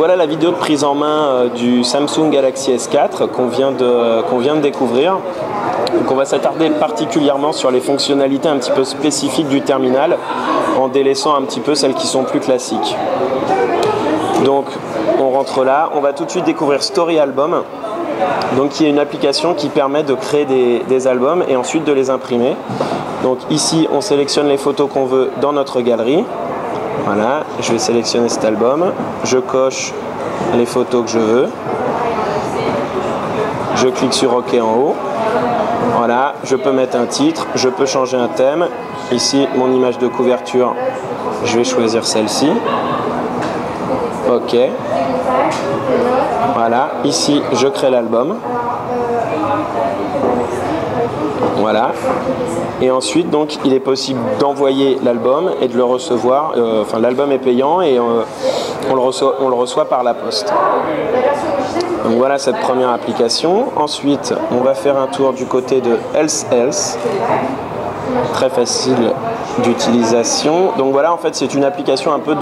voilà la vidéo de prise en main du Samsung Galaxy S4 qu'on vient de découvrir. Donc on va s'attarder particulièrement sur les fonctionnalités un petit peu spécifiques du terminal en délaissant un petit peu celles qui sont plus classiques. Donc on rentre là, on va tout de suite découvrir Story Album, donc qui est une application qui permet de créer des albums et ensuite de les imprimer. Donc ici on sélectionne les photos qu'on veut dans notre galerie. Voilà, je vais sélectionner cet album, je coche les photos que je veux, je clique sur OK en haut. Voilà, je peux mettre un titre, je peux changer un thème. Ici, mon image de couverture, je vais choisir celle-ci. OK. Voilà, ici, je crée l'album. Voilà. Et ensuite, donc, il est possible d'envoyer l'album et de le recevoir. Enfin, l'album est payant et on le reçoit par la poste. Donc voilà cette première application. Ensuite, on va faire un tour du côté de Else. Très facile d'utilisation. Donc voilà, en fait, c'est une application un peu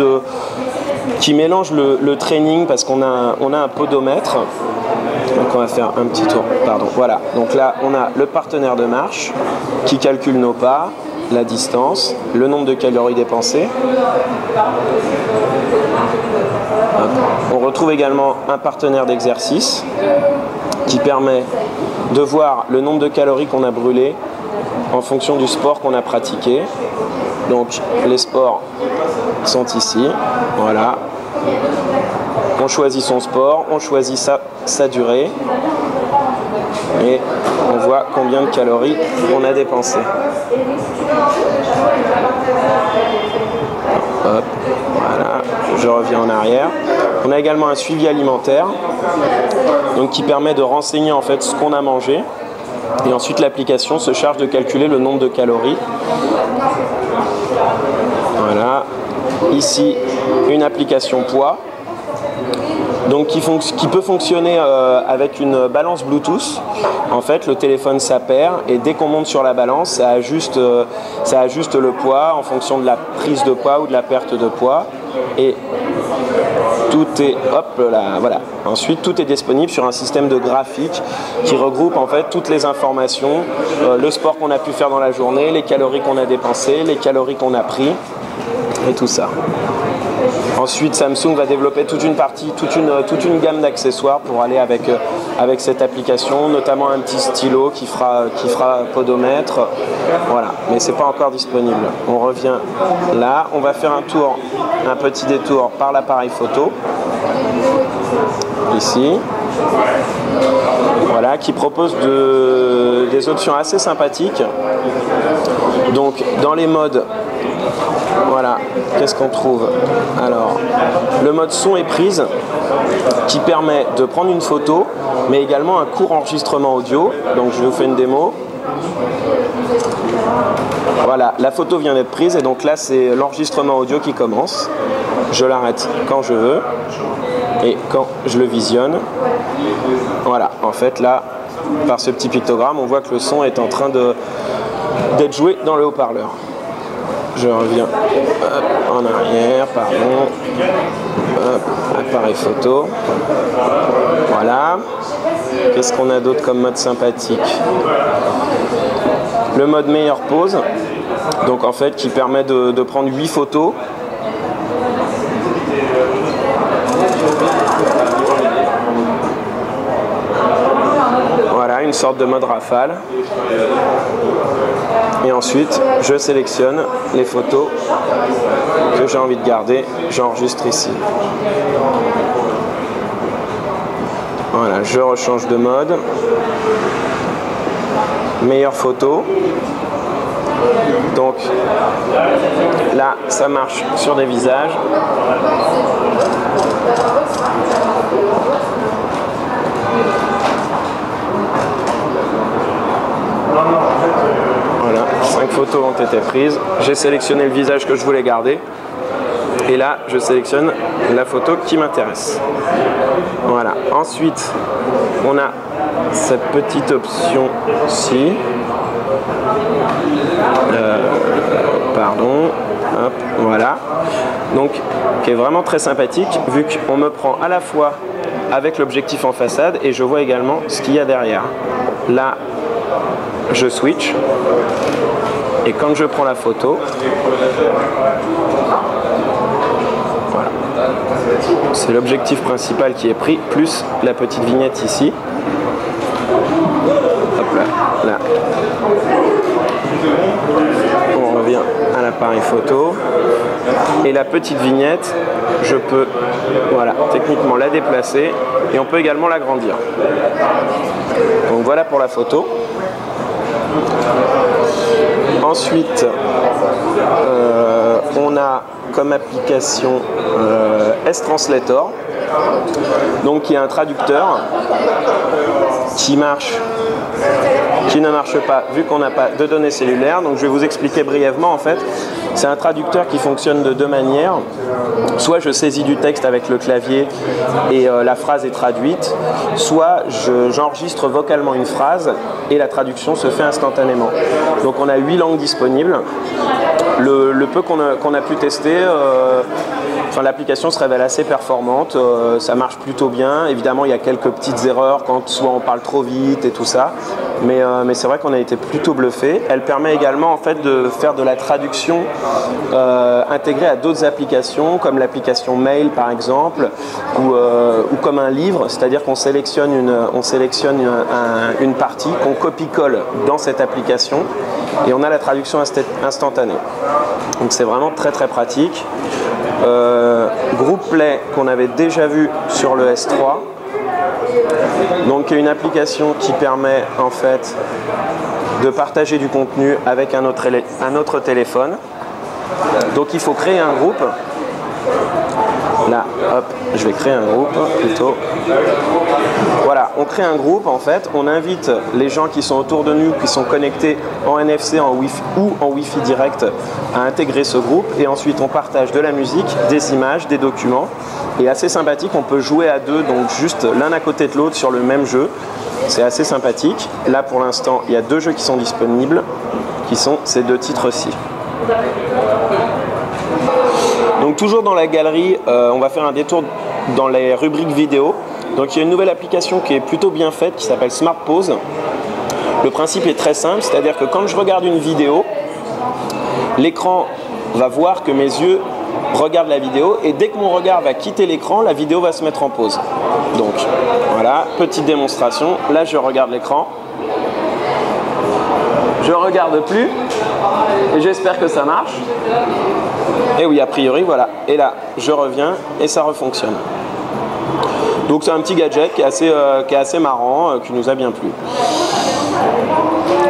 qui mélange le training parce qu'on a un podomètre. Donc on va faire un petit tour. Pardon. Voilà. Donc là, on a le partenaire de marche qui calcule nos pas, la distance, le nombre de calories dépensées. On retrouve également un partenaire d'exercice qui permet de voir le nombre de calories qu'on a brûlées en fonction du sport qu'on a pratiqué. Donc les sports sont ici. Voilà. On choisit son sport, on choisit sa durée et on voit combien de calories on a dépensé. Hop, voilà, je reviens en arrière. On a également un suivi alimentaire donc qui permet de renseigner en fait ce qu'on a mangé et ensuite l'application se charge de calculer le nombre de calories. Voilà, ici une application poids donc qui peut fonctionner avec une balance Bluetooth. En fait, le téléphone s'appaire et dès qu'on monte sur la balance, ça ajuste le poids en fonction de la prise de poids ou de la perte de poids. Et tout est, hop là, voilà. Ensuite, tout est disponible sur un système de graphique qui regroupe en fait toutes les informations, le sport qu'on a pu faire dans la journée, les calories qu'on a dépensées, les calories qu'on a pris et tout ça. Ensuite, Samsung va développer toute une gamme d'accessoires pour aller avec cette application, notamment un petit stylo qui fera podomètre. Voilà, mais c'est pas encore disponible. On revient là, on va faire un petit détour par l'appareil photo. Ici. Voilà, qui propose des options assez sympathiques. Donc, dans les modes, voilà, qu'est-ce qu'on trouve? Alors, le mode son et prise qui permet de prendre une photo, mais également un court enregistrement audio. Donc, je vous fais une démo. Voilà, la photo vient d'être prise et donc là, c'est l'enregistrement audio qui commence. Je l'arrête quand je veux et quand je le visionne. Voilà, en fait, là, par ce petit pictogramme, on voit que le son est en train d'être joué dans le haut-parleur. Je reviens en arrière, pardon. Hop, appareil photo. Voilà. Qu'est-ce qu'on a d'autre comme mode sympathique? Le mode meilleure pose. Donc en fait, qui permet de prendre 8 photos. Voilà, une sorte de mode rafale. Et ensuite, je sélectionne les photos que j'ai envie de garder. J'enregistre ici. Voilà, je rechange de mode. Meilleure photo. Donc là, ça marche sur des visages. Voilà, 5 photos ont été prises. J'ai sélectionné le visage que je voulais garder. Et là, je sélectionne la photo qui m'intéresse. Voilà. Ensuite, on a cette petite option-ci. Pardon. Hop, voilà. Donc, qui est vraiment très sympathique vu qu'on me prend à la fois avec l'objectif en façade et je vois également ce qu'il y a derrière. Là, je switch et quand je prends la photo, voilà, c'est l'objectif principal qui est pris plus la petite vignette ici. Hop là, là. On revient à l'appareil photo et la petite vignette, je peux, voilà, techniquement la déplacer et on peut également l'agrandir. Donc voilà pour la photo. Ensuite, on a comme application S-Translator, donc qui est un traducteur qui ne marche pas vu qu'on n'a pas de données cellulaires. Donc je vais vous expliquer brièvement en fait. C'est un traducteur qui fonctionne de deux manières. Soit je saisis du texte avec le clavier et la phrase est traduite, soit j'enregistre vocalement une phrase et la traduction se fait instantanément. Donc on a 8 langues disponibles. Le peu qu'on a pu tester, l'application se révèle assez performante, ça marche plutôt bien. Évidemment, il y a quelques petites erreurs quand soit on parle trop vite et tout ça, mais c'est vrai qu'on a été plutôt bluffé. Elle permet également en fait de faire de la traduction intégrée à d'autres applications, comme l'application Mail par exemple, ou comme un livre, c'est-à-dire qu'on sélectionne une partie qu'on copie-colle dans cette application et on a la traduction instantanée. Donc c'est vraiment très très pratique. Group Play qu'on avait déjà vu sur le S3, donc une application qui permet en fait de partager du contenu avec un autre téléphone. Donc il faut créer un groupe. Là, hop, je vais créer un groupe plutôt. Voilà, on crée un groupe en fait, on invite les gens qui sont autour de nous, qui sont connectés en NFC, en Wi-Fi ou en Wi-Fi direct à intégrer ce groupe et ensuite on partage de la musique, des images, des documents. Et assez sympathique, on peut jouer à deux, donc juste l'un à côté de l'autre sur le même jeu. C'est assez sympathique. Là pour l'instant, il y a 2 jeux qui sont disponibles, qui sont ces 2 titres-ci. Donc toujours dans la galerie, on va faire un détour dans les rubriques vidéo. Donc il y a une nouvelle application qui est plutôt bien faite qui s'appelle Smart Pause. Le principe est très simple, c'est-à-dire que quand je regarde une vidéo, l'écran va voir que mes yeux regardent la vidéo et dès que mon regard va quitter l'écran, la vidéo va se mettre en pause. Donc voilà, petite démonstration. Là je regarde l'écran. Je regarde plus et j'espère que ça marche. Et oui, a priori, voilà. Et là, je reviens et ça refonctionne. Donc c'est un petit gadget qui est assez marrant, qui nous a bien plu.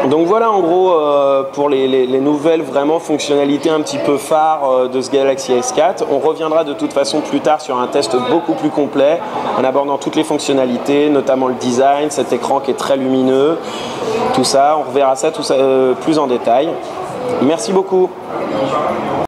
Donc voilà en gros pour les nouvelles vraiment fonctionnalités un petit peu phares de ce Galaxy S4. On reviendra de toute façon plus tard sur un test beaucoup plus complet en abordant toutes les fonctionnalités, notamment le design, cet écran qui est très lumineux, tout ça. On reverra ça plus en détail. Merci beaucoup.